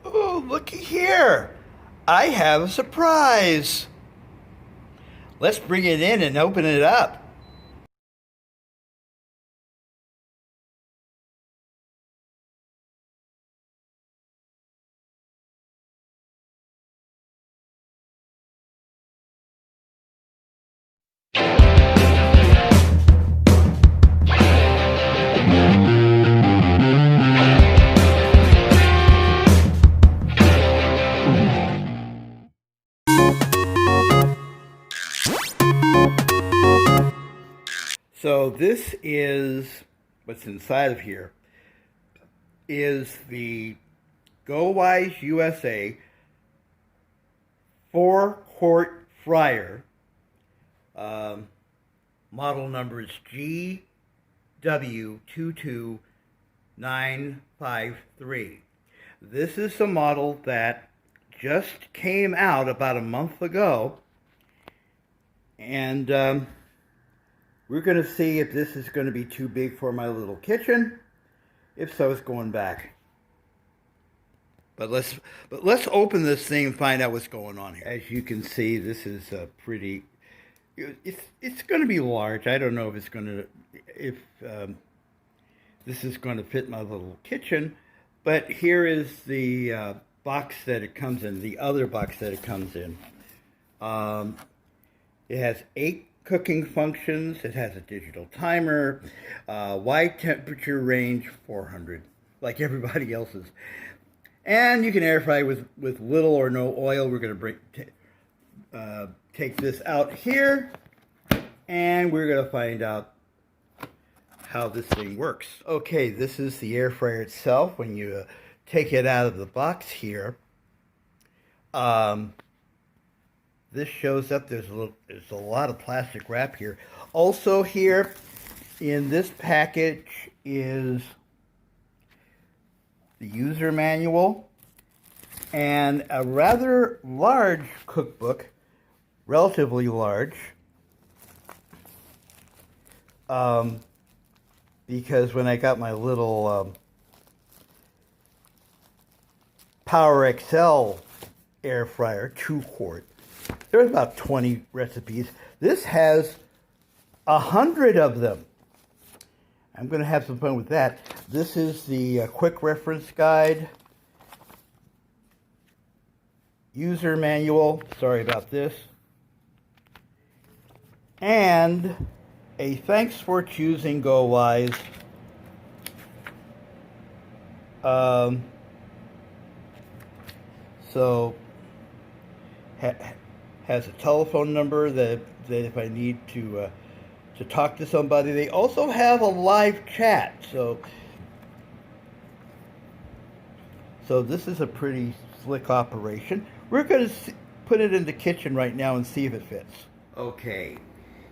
Oh, looky here. I have a surprise. Let's bring it in and open it up. So this is what's inside of here is the GoWISE USA 4-quart fryer. Model number is GW22953. This is the model that just came out about a month ago, and we're going to see if this is going to be too big for my little kitchen. If so, it's going back. But let's open this thing and find out what's going on here. As you can see, this is a pretty. It's going to be large. I don't know if it's going to this is going to fit my little kitchen. But here is the box that it comes in. The other box that it comes in. It has 8 cooking functions. It has a digital timer, wide temperature range 400, like everybody else's, and you can air fry with little or no oil. We're going to take this out here, and we're going to find out how this thing works. Okay, this is the air fryer itself. When you take it out of the box here, this shows up. There's a lot of plastic wrap here. Also here in this package is the user manual and a rather large cookbook, relatively large, because when I got my little Power XL air fryer, 2-quart, there's about 20 recipes. This has 100 of them. I'm going to have some fun with that. This is the quick reference guide, user manual, sorry about this, and a thanks for choosing GoWISE. So has a telephone number that if I need to talk to somebody. They also have a live chat. So this is a pretty slick operation. We're going to put it in the kitchen right now and see if it fits. Okay,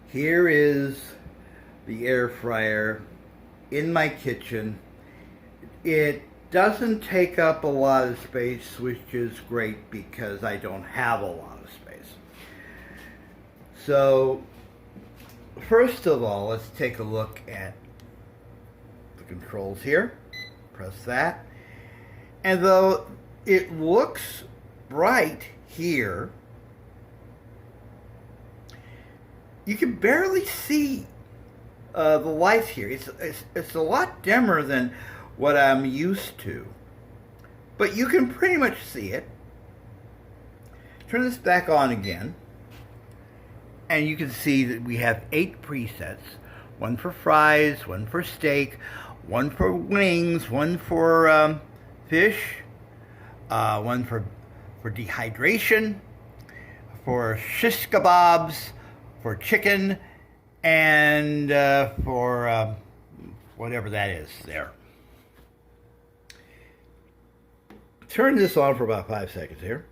here is the air fryer in my kitchen. It doesn't take up a lot of space, which is great because I don't have a lot of space. So first of all, let's take a look at the controls here. Press that. And though it looks bright here, you can barely see the lights here. It's a lot dimmer than what I'm used to, but you can pretty much see it. Turn this back on again, and you can see that we have 8 presets. One for fries, one for steak, one for wings, one for fish, one for dehydration, for shish kebabs, for chicken, and for whatever that is there. Turn this on for about 5 seconds here.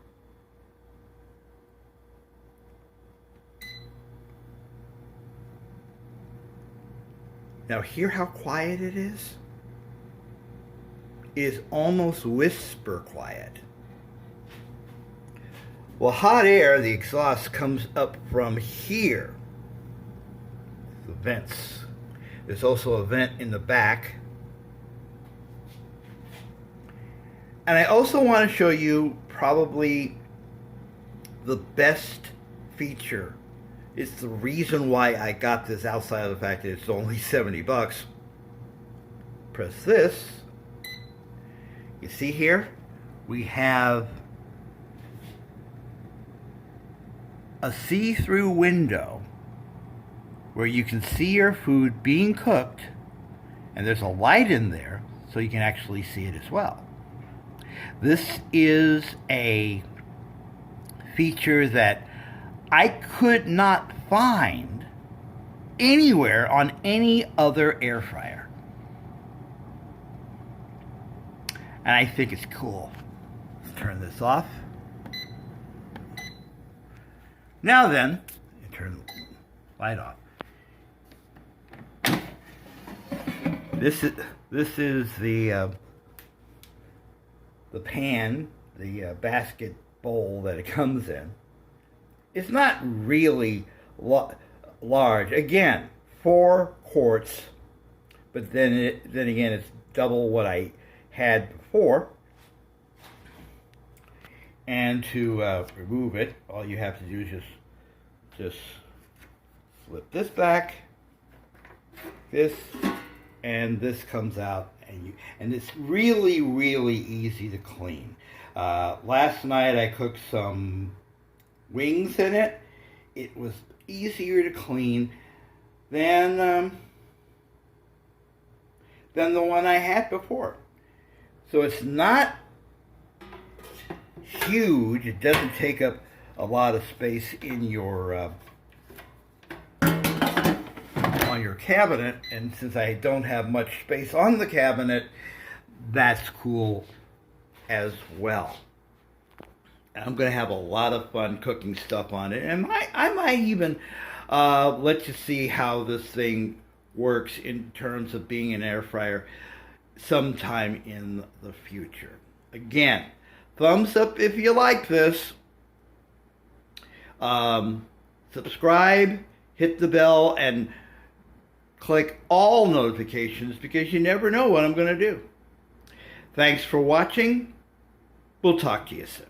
Now hear how quiet it is? It is almost whisper quiet. Well, hot air, the exhaust, comes up from here. The vents. There's also a vent in the back. And I also want to show you probably the best feature. It's the reason why I got this outside of the fact that it's only 70 bucks. Press this. You see here? We have a see-through window where you can see your food being cooked, and there's a light in there so you can actually see it as well. This is a feature that I could not find anywhere on any other air fryer. And I think it's cool. Let's turn this off. Now then, turn the light off. This is the pan, the basket bowl that it comes in. It's not really large. Again, 4 quarts, but then again it's double what I had before. And to remove it, all you have to do is just flip this back, and this comes out, and it's really easy to clean. Last night I cooked some wings in it. It was easier to clean than the one I had before. So it's not huge. It doesn't take up a lot of space in your on your cabinet, and since I don't have much space on the cabinet, that's cool as well. And I'm going to have a lot of fun cooking stuff on it, and I might even let you see how this thing works in terms of being an air fryer sometime in the future. Again, thumbs up if you like this. Subscribe, hit the bell, and click all notifications because you never know what I'm going to do. Thanks for watching. We'll talk to you soon.